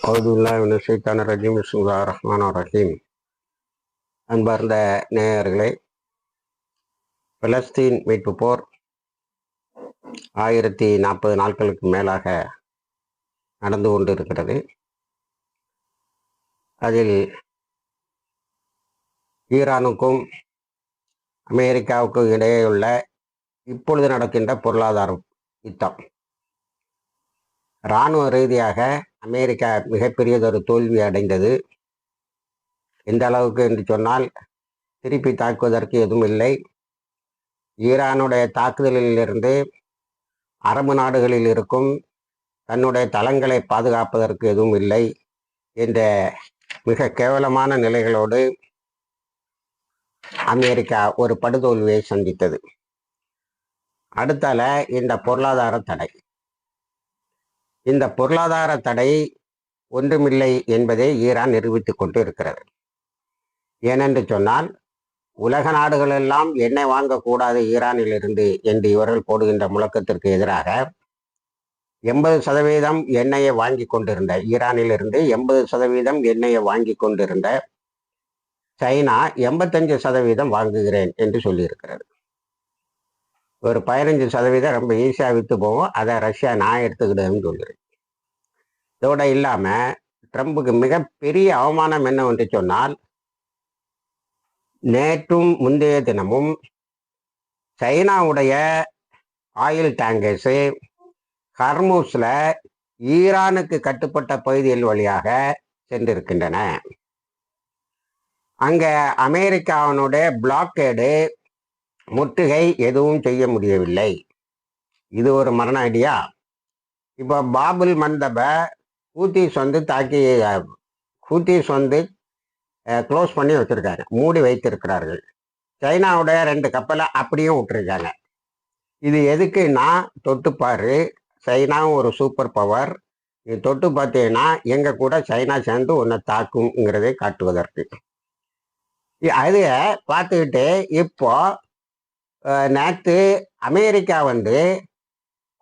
அவுதுல்லாஹிமினஷைத்தானிர் பிஸ்மில்லாஹிர் ரஹ்மானிர் ரஹீம். அன்பார்ந்த நேயர்களே, பலஸ்தீன் மீட்பு போர் 1040 நாட்களுக்கு மேலாக நடந்து கொண்டிருக்கிறது. அதில் ஈரானுக்கும் அமெரிக்காவுக்கும் இடையேயுள்ள இப்பொழுது நடக்கின்ற பொருளாதார யுத்தம், இராணுவ ரீதியாக அமெரிக்கா மிகப்பெரியதொரு தோல்வி அடைந்தது. எந்த அளவுக்கு என்று சொன்னால், திருப்பி தாக்குவதற்கு எதுவும் இல்லை. ஈரானுடைய தாக்குதலிலிருந்து அரபு நாடுகளில் இருக்கும் தன்னுடைய தளங்களை பாதுகாப்பதற்கு எதுவும் இல்லை என்ற மிக கேவலமான நிலைகளோடு அமெரிக்கா ஒரு படுதோல்வியை சந்தித்தது. அடுத்தால இந்த பொருளாதார தடை. இந்த பொருளாதார தடை ஒன்றுமில்லை என்பதை ஈரான் நிரூபித்துக் கொண்டு இருக்கிறது. ஏனென்று சொன்னால், உலக நாடுகளெல்லாம் எண்ணெய் வாங்கக்கூடாது ஈரானில் இருந்து என்று இவர்கள் போடுகின்ற முழக்கத்திற்கு எதிராக 80% எண்ணெயை வாங்கி கொண்டிருந்த ஈரானிலிருந்து 80% எண்ணெயை வாங்கி கொண்டிருந்த சைனா 85% வாங்குகிறேன் என்று சொல்லியிருக்கிறது. ஒரு 15% ரொம்ப ஈஸியாக விற்று போவோம், அதை ரஷ்யா நான் எடுத்துக்கிட்டேன்னு சொல்கிறேன். இதோட இல்லாம ட்ரம்புக்கு மிகப்பெரிய அவமானம் என்னவென்று சொன்னால், நேற்றும் முந்தைய தினமும் சைனாவுடைய ஆயில் டேங்கர்ஸு ஹர்மூஸ்ல ஈரானுக்கு கட்டுப்பட்ட பகுதிகள் வழியாக சென்றிருக்கின்றன. அங்க அமெரிக்காவினுடைய பிளாக்கேடு முற்றுகை எதுவும் செய்ய முடியவில்லை. இது ஒரு மரண ஐடியா. இப்போ பாபுல் மந்தப ஹூத்திஸ் வந்து க்ளோஸ் பண்ணி வச்சிருக்காங்க, மூடி வைத்திருக்கிறார்கள். சைனாவுடைய 2 கப்பலை அப்படியும் விட்டுருக்காங்க. இது எதுக்குன்னா, தொட்டுப்பாரு, சைனாவும் ஒரு சூப்பர் பவர், நீ தொட்டு பார்த்தீங்கன்னா எங்க கூட சைனா சேர்ந்து ஒன்றை தாக்குங்கிறதை காட்டுவதற்கு. அது பார்த்துக்கிட்டு இப்போ நேற்று அமெரிக்கா வந்து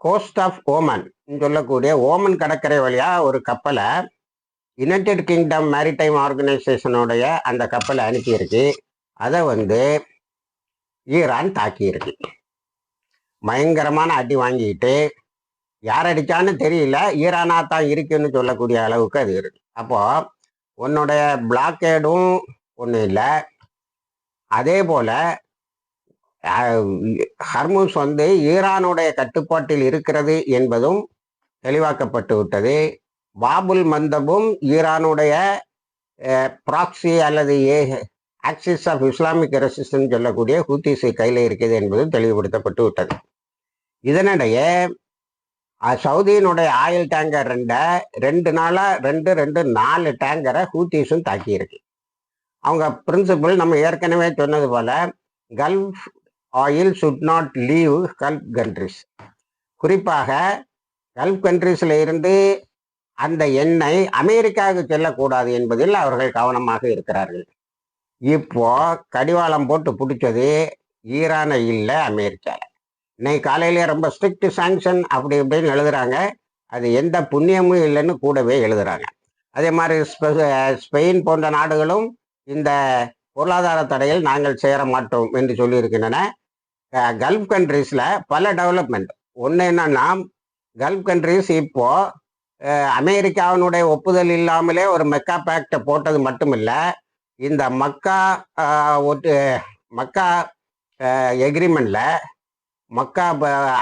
கோஸ்ட் ஆஃப் ஓமன் சொல்லக்கூடிய ஓமன் கடற்கரை வழியா ஒரு கப்பலை யுனைடெட் கிங்டம் மேரிடைம் ஆர்கனைசேஷனுடைய அந்த கப்பலை அனுப்பியிருக்கு. அதை வந்து ஈரான் தாக்கியிருக்கு. பயங்கரமான அடி வாங்கிட்டு, யார் அடிச்சான்னு தெரியல, ஈரானா தான் இருக்குன்னு சொல்லக்கூடிய அளவுக்கு அது இருக்கு. அப்போ உன்னுடைய பிளாக்கேடும் ஒன்றும் இல்லை. அதே போல ஹர்மூஸ் வந்து ஈரானுடைய கட்டுப்பாட்டில் இருக்கிறது என்பதும் தெளிவாக்கப்பட்டு விட்டது. பாபுல் மந்தபும் ஈரானுடைய ப்ராக்சி அல்லது ஆக்சிஸ் ஆஃப் இஸ்லாமிக் ரெசிஸ்டன்ஸ் சொல்லக்கூடிய ஹூத்திஸை கையில் இருக்குது என்பதும் தெளிவுபடுத்தப்பட்டு விட்டது. இதனிடையே சவுதியினுடைய ஆயில் டேங்கர் 4 டேங்கரை ஹூத்திஸும் தாக்கியிருக்கு. அவங்க பிரின்சிபல் நம்ம ஏற்கனவே சொன்னது போல, gulf oil should not leave gulf countries. குறிப்பாக கல்ஃப் கண்ட்ரிஸில் இருந்து அந்த எண்ணெய் அமெரிக்காவுக்கு செல்லக்கூடாது என்பதில் அவர்கள் கவனமாக இருக்கிறார்கள். இப்போ கடிவாளம் போட்டு பிடிச்சது ஈரானை இல்லை, அமெரிக்காவில். இன்னைக்கு காலையிலே ரொம்ப ஸ்ட்ரிக்ட் சாங்ஷன் அப்படி இப்படின்னு எழுதுறாங்க. அது எந்த புண்ணியமும் இல்லைன்னு கூடவே எழுதுறாங்க. அதே மாதிரி ஸ்பெயின் போன்ற நாடுகளும் இந்த பொருளாதார தடையில் நாங்கள் சேர மாட்டோம் என்று சொல்லியிருக்கின்றன. கல்ஃப் கண்ட்ரீஸில் பல டெவலப்மெண்ட். ஒன்று என்னன்னா, கல்ஃப் கண்ட்ரீஸ் இப்போ அமெரிக்காவினுடைய ஒப்புதல் இல்லாமலே ஒரு மெக்கா பேக்டை போட்டது மட்டுமில்லை, இந்த மக்கா எக்ரிமெண்ட்ல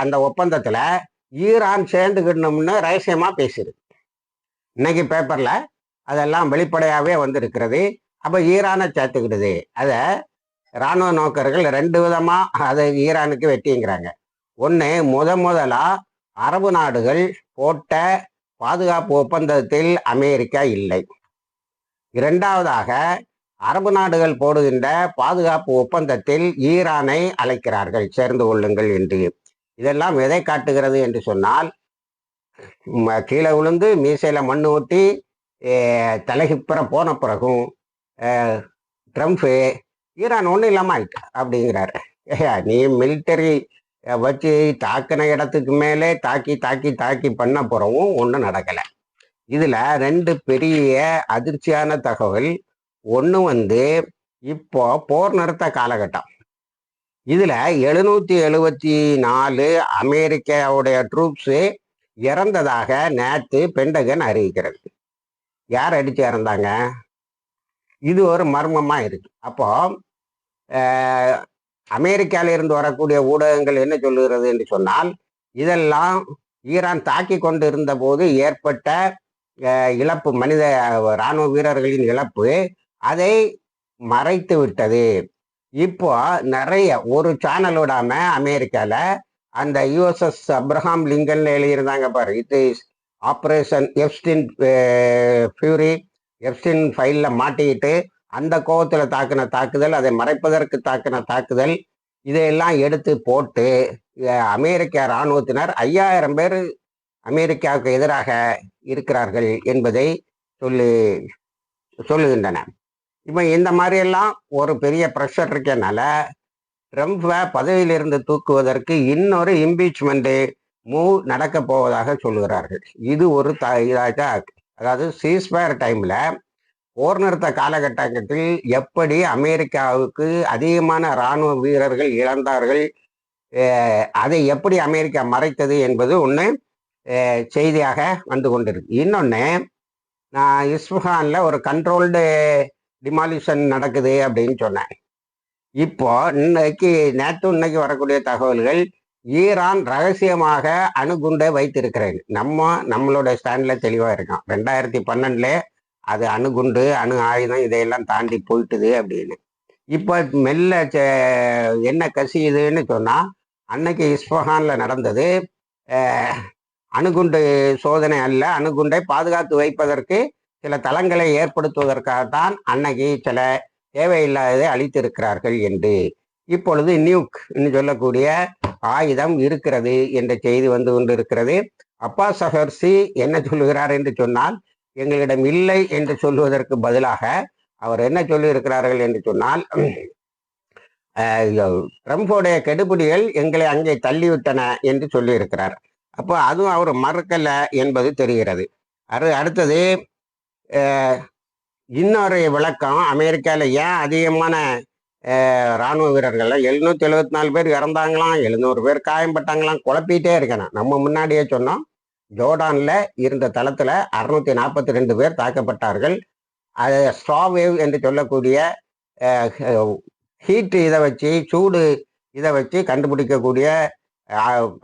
அந்த ஒப்பந்தத்தில் ஈரான் சேர்ந்துக்கணும்னு ரகசியமாக பேசியிருக்கு. இன்னைக்கு பேப்பர்ல அதெல்லாம் வெளிப்படையாகவே வந்திருக்கிறது. அப்போ ஈரானை சேர்த்துக்கிடுது. அதை இராணுவ நோக்கர்கள் 2 விதமாக அதை ஈரானுக்கு வெட்டிங்கிறாங்க. ஒன்று, முதலா அரபு நாடுகள் போட்ட பாதுகாப்பு ஒப்பந்தத்தில் அமெரிக்கா இல்லை. இரண்டாவதாக, அரபு நாடுகள் போடுகின்ற பாதுகாப்பு ஒப்பந்தத்தில் ஈரானை அழைக்கிறார்கள், சேர்ந்து கொள்ளுங்கள் என்று. இதெல்லாம் எதை காட்டுகிறது என்று சொன்னால், கீழே விழுந்து மீசையில மண்ணு ஊட்டி தலைகிப்புற போன பிறகும் ட்ரம்ப் ஈரான் ஒன்றும் இல்லாமல் ஆயிட்டு அப்படிங்கிறாரு. நீ மிலிட்டரி வச்சு தாக்கின இடத்துக்கு மேலே தாக்கி தாக்கி தாக்கி பண்ண போகிறவும் ஒன்றும் நடக்கலை. இதுல ரெண்டு பெரிய அதிர்ச்சியான தகவல். ஒண்ணு இப்போ போர் நிறுத்த காலகட்டம். இதுல 774 அமெரிக்காவுடைய ட்ரூப்ஸ் இறந்ததாக நேத்து பென்டகன் அறிவிக்கிறது. யார் அடிச்சு இறந்தாங்க? இது ஒரு மர்மமா இருக்கு. அப்போ அமெரிக்கால இருந்து வரக்கூடிய ஊடகங்கள் என்ன சொல்லுகிறது என்று சொன்னால், இதெல்லாம் ஈரான் தாக்கி கொண்டு இருந்த போது ஏற்பட்ட இழப்பு, மனித இராணுவ வீரர்களின் இழப்பு, அதை மறைத்து விட்டது. இப்போ நிறைய ஒரு சேனல் விடாம அமெரிக்கால அந்த யுஎஸ்எஸ் அப்ரஹாம் லிங்கன் எழுதியிருந்தாங்க பாரு, it is operation Epstein fury, Epstein ஃபைல்ல மாட்டிக்கிட்டு அந்த கோவத்துல தாக்குன தாக்குதல், அதை மறைப்பதற்கு தாக்குன தாக்குதல், இதையெல்லாம் எடுத்து போட்டு அமெரிக்க இராணுவத்தினர் 5000 பேர் அமெரிக்காவுக்கு எதிராக இருக்கிறார்கள் என்பதை சொல்லுகின்றன. இப்போ இந்த மாதிரி எல்லாம் ஒரு பெரிய ப்ரெஷர் இருக்கனால ட்ரம்ப்பை பதவியிலிருந்து தூக்குவதற்கு இன்னொரு இம்பீச்மெண்ட் மூவ் நடக்க போவதாக சொல்லுகிறார்கள். இது ஒரு அதாவது சீஸ்ஃபயர் டைம்ல போர் நிறுத்த காலகட்டத்தில் எப்படி அமெரிக்காவுக்கு அதிகமான இராணுவ வீரர்கள் இழந்தார்கள், அதை எப்படி அமெரிக்கா மறைத்தது என்பது ஒன்று செய்தியாக வந்து கொண்டிருக்கு. இன்னொன்று, நான் இஸ்ஃபஹான்ல ஒரு கண்ட்ரோல்டு டிமாலிஷன் நடக்குது அப்படின்னு சொன்னேன். இப்போ இன்னைக்கு வரக்கூடிய தகவல்கள், ஈரான் ரகசியமாக அணுகுண்டை வைத்திருக்கிறது. நம்மளோட ஸ்டாண்ட்ல தெளிவா இருக்கோம். 2012 அது அணுகுண்டு, அணு ஆயுதம் இதையெல்லாம் தாண்டி போயிட்டுது அப்படின்னு. இப்போ மெல்ல என்ன கசியுதுன்னு சொன்னா, அன்னைக்கு இஸ்ஃபஹான்ல நடந்தது அணுகுண்டு சோதனை அல்ல, அணுகுண்டை பாதுகாத்து வைப்பதற்கு சில தளங்களை ஏற்படுத்துவதற்காகத்தான் அன்னைக்கு சில தேவையில்லாததை அளித்திருக்கிறார்கள் என்று. இப்பொழுது நியூக் சொல்லக்கூடிய ஆயுதம் இருக்கிறது என்ற செய்தி வந்து கொண்டிருக்கிறது. அப்பாஸ் அகர்சி என்ன சொல்லுகிறார் என்று சொன்னால், எங்களிடம் இல்லை என்று சொல்லுவதற்கு பதிலாக அவர் என்ன சொல்லி இருக்கிறார்கள் என்று சொன்னால், ட்ரம்போடைய கெடுபிடிகள் எங்களை அங்கே தள்ளிவிட்டன என்று சொல்லி இருக்கிறார். அப்போ அதுவும் அவர் மறுக்கல என்பது தெரிகிறது. அடுத்தது இன்னொரு விளக்கம், அமெரிக்காவில் ஏன் அதிகமான இராணுவ வீரர்கள் 774 பேர் இறந்தாங்களாம், 700 பேர் காயம்பட்டாங்களாம், குழப்பிட்டே இருக்கணும். நம்ம முன்னாடியே சொன்னோம், ஜோர்டான்ல இருந்த தளத்துல 642 பேர் தாக்கப்பட்டார்கள். அது ஸ்ட்ராவேவ் என்று சொல்லக்கூடிய ஹீட் இதை வச்சு, சூடு இதை வச்சு கண்டுபிடிக்கக்கூடிய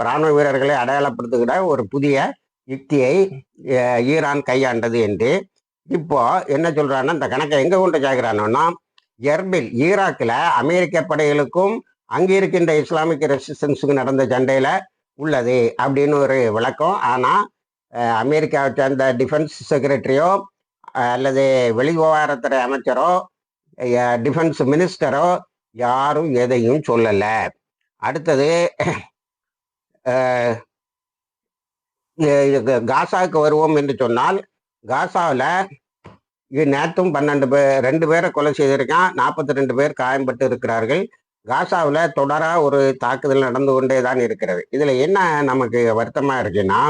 இராணுவ வீரர்களை அடையாளப்படுத்துகிற ஒரு புதிய யுக்தியை ஈரான் கையாண்டது என்று. இப்போ என்ன சொல்றான்னா, இந்த கணக்கை எங்க கொண்டு சேர்க்கிறானோன்னா, எர்பில் ஈராக்கில் அமெரிக்க படைகளுக்கும் அங்கே இருக்கின்ற இஸ்லாமிக் ரெசிஸ்டன்ஸுக்கு நடந்த சண்டையில உள்ளது அப்படின்னு ஒரு விளக்கம். ஆனா அமெரிக்காவை சேர்ந்த டிஃபென்ஸ் செக்ரட்டரியோ அல்லது வெளிவிவகாரத்துறை அமைச்சரோ டிஃபென்ஸ் மினிஸ்டரோ யாரும் எதையும் சொல்லல. அடுத்தது காசாவுக்கு வருவோம் என்று சொன்னால், காசாவில் நேற்றும் 2 பேரை கொலை செய்திருக்கான், 42 பேர் காயம்பட்டு இருக்கிறார்கள். காசாவில் தொடரா ஒரு தாக்குதல் நடந்து கொண்டே தான் இருக்கிறது. இதுல என்ன நமக்கு வருத்தமா இருக்குன்னா,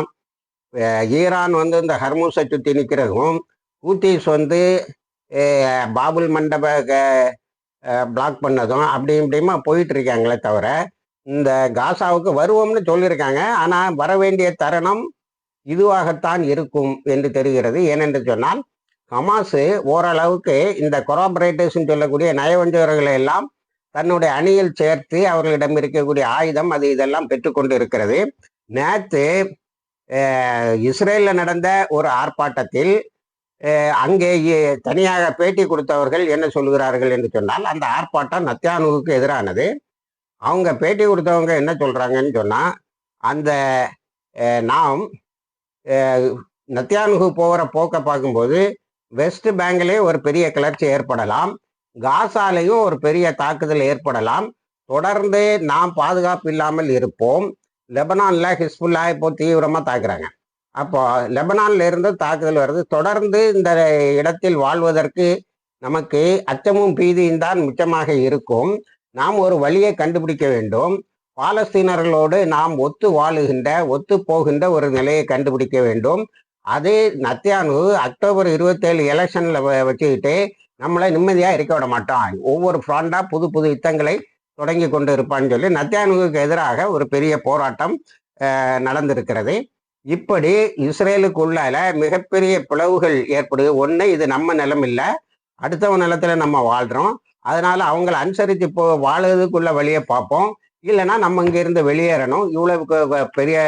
ஈரான் இந்த ஹர்மூஸை சுற்றி நிற்கிறதும், ஹூத்திஸ் பாபுல் மண்டப பிளாக் பண்ணதும் அப்படி இப்படிமா போயிட்டு இருக்காங்களே தவிர, இந்த காசாவுக்கு வருவோம்னு சொல்லியிருக்காங்க. ஆனா வர வேண்டிய தருணம் இதுவாகத்தான் இருக்கும் என்று தெரிகிறது. ஏனென்று சொன்னால், ஹமாஸு ஓரளவுக்கு இந்த கொராபரேட்டர்ஸ் சொல்லக்கூடிய நயவஞ்சகர்களை எல்லாம் தன்னுடைய அணியில் சேர்த்து அவர்களிடம் இருக்கக்கூடிய ஆயுதம் அது இதெல்லாம் பெற்றுக்கொண்டு இருக்கிறது. நேற்று இஸ்ரேலில் நடந்த ஒரு ஆர்ப்பாட்டத்தில் அங்கே தனியாக பேட்டி கொடுத்தவர்கள் என்ன சொல்கிறார்கள் என்று சொன்னால், அந்த ஆர்ப்பாட்டம் நத்யானுவுக்கு எதிரானது. அவங்க பேட்டி கொடுத்தவங்க என்ன சொல்றாங்கன்னு சொன்னா, அந்த நாம் நத்யானுகு போகிற போக்க பார்க்கும்போது வெஸ்ட் பேங்கிலே ஒரு பெரிய கிளர்ச்சி ஏற்படலாம், காசாலையும் ஒரு பெரிய தாக்குதல் ஏற்படலாம், தொடர்ந்து நாம் பாதுகாப்பு இல்லாமல் இருப்போம். லெபனான்ல ஹிஸ்புல்லா இப்போ தீவிரமா தாக்குறாங்க. அப்போ லெபனான்ல இருந்து தாக்குதல் வருது. தொடர்ந்து இந்த இடத்தில் வாழ்வதற்கு நமக்கு அச்சமும் பீதியும் தான் மிச்சமாக இருக்கும். நாம் ஒரு வழியை கண்டுபிடிக்க வேண்டும். பாலஸ்தீனர்களோடு நாம் ஒத்து போகின்ற ஒரு நிலையை கண்டுபிடிக்க வேண்டும். அது நத்தியானு அக்டோபர் 27 எலெக்ஷன்ல வச்சுக்கிட்டு நம்மளை நிம்மதியாக இருக்க விட மாட்டான், ஒவ்வொரு ஃப்ராண்டா புது புது யுத்தங்களை தொடங்கி கொண்டு இருப்பான்னு சொல்லி நத்தியானுவுக்கு எதிராக ஒரு பெரிய போராட்டம் நடந்திருக்கிறது. இப்படி இஸ்ரேலுக்குள்ளால மிகப்பெரிய பிளவுகள் ஏற்படுது. ஒன்று, இது நம்ம நிலம் இல்லை, அடுத்தவன் நிலத்துல நம்ம வாழ்றோம், அதனால அவங்கள அனுசரித்து வாழறதுக்குள்ள வழியை பார்ப்போம், இல்லைன்னா நம்ம இங்கிருந்து வெளியேறணும். இவ்வளவு பெரிய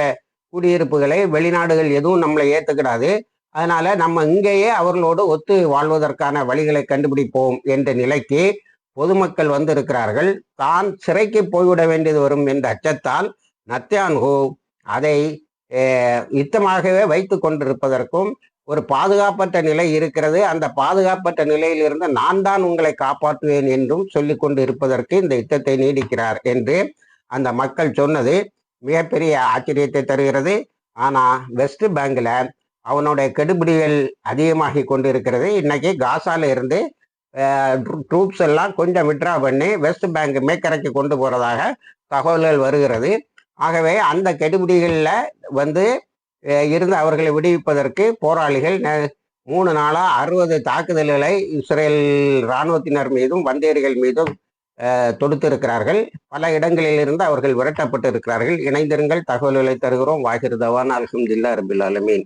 குடியிருப்புகளை வெளிநாடுகள் எதுவும் நம்மளை ஏற்றுக்கிடாது, அதனால நம்ம இங்கேயே அவர்களோடு ஒத்து வாழ்வதற்கான வழிகளை கண்டுபிடிப்போம் என்ற நிலைக்கு பொதுமக்கள் வந்திருக்கிறார்கள். தான் சிறைக்கு போய்விட வேண்டியது வரும் என்ற அச்சத்தால் நத்தியான்ஹூ அதை யுத்தமாகவே வைத்து கொண்டிருப்பதற்கும், ஒரு பாதுகாப்பற்ற நிலை இருக்கிறது, அந்த பாதுகாப்பற்ற நிலையிலிருந்து நான் தான் உங்களை காப்பாற்றுவேன் என்றும் சொல்லி கொண்டு இருப்பதற்கு இந்த யுத்தத்தை நீடிக்கிறார் என்று அந்த மக்கள் சொன்னது மிகப்பெரிய ஆச்சரியத்தை தருகிறது. ஆனால் வெஸ்ட் பேங்க்ல அவனுடைய கெடுபிடிகள் அதிகமாகி கொண்டு இருக்கிறது. இன்னைக்கு காசால இருந்து ட்ரூப்ஸ் எல்லாம் கொஞ்சம் விட்ரா பண்ணி வெஸ்ட் பேங்க் மேக்கரைக்கு கொண்டு போறதாக தகவல்கள் வருகிறது. ஆகவே அந்த கெடுபிடிகளில் இருந்து அவர்களை விடுவிப்பதற்கு போராளிகள் 3 நாளாக 60 தாக்குதல்களை இஸ்ரேல் இராணுவத்தினர் மீதும் வந்தேரிகள் மீதும் தொடுத்திருக்கிறார்கள். பல இடங்களில் இருந்து அவர்கள் விரட்டப்பட்டு இருக்கிறார்கள். இணைந்திருங்கள், தகவல்களை தருகிறோம். வாகிர் தவான். அல்ஹம்துலில்லாஹ் ரபில் ஆலமீன்.